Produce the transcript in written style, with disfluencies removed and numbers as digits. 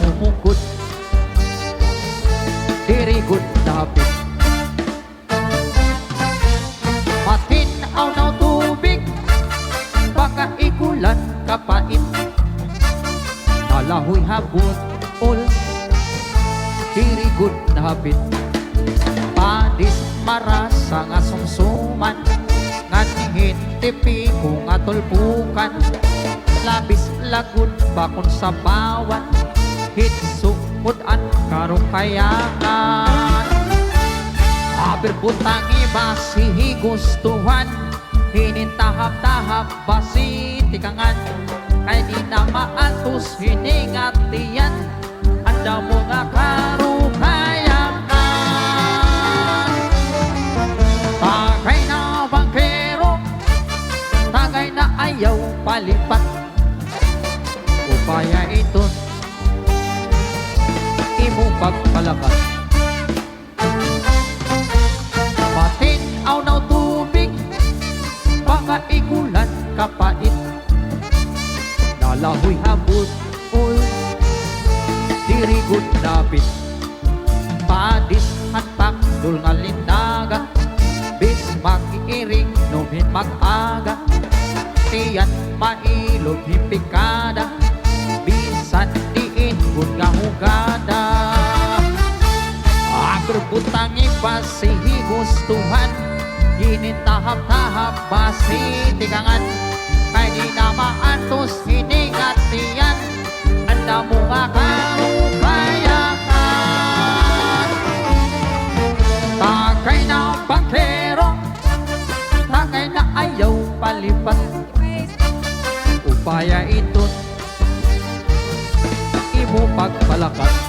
umukod, diri good dapit. Matinaw na tubig, baka ikulan kapait. Nalahoy habot ol, diri good dapit. Padis marasa nga sumsuman, nga tipi ko nga tulpukan. Labis lagod bakon sa bawan, hitsukod-an karong kayangan. Aber butang iba si gustuhan, hinintahap-tahap basi tikangan. Kay di na maatos hiningatiyan, anda mo nga karong kayangan. Tagay na bangkero, tagay na ayaw palipat. Upaya ito, imo pagpalakat. Matinaw na tubig, baka ikulan kapait. Nalahoy habot ol, diri good dapit. Padis hantak dul nga lindaga, bis mag-iring numin mag-aga. Tiyan mailog himpikada, bisan diin kun nga hugada. Agbutang iba si gustuhan, hinintahap-tahap basi tikangan. Kay di na maatos hiningatiyan, anda mo nga karong kayangan. Tagay na bangkero, tagay na ayaw palipat. Upaya ito, imo pagpalakat.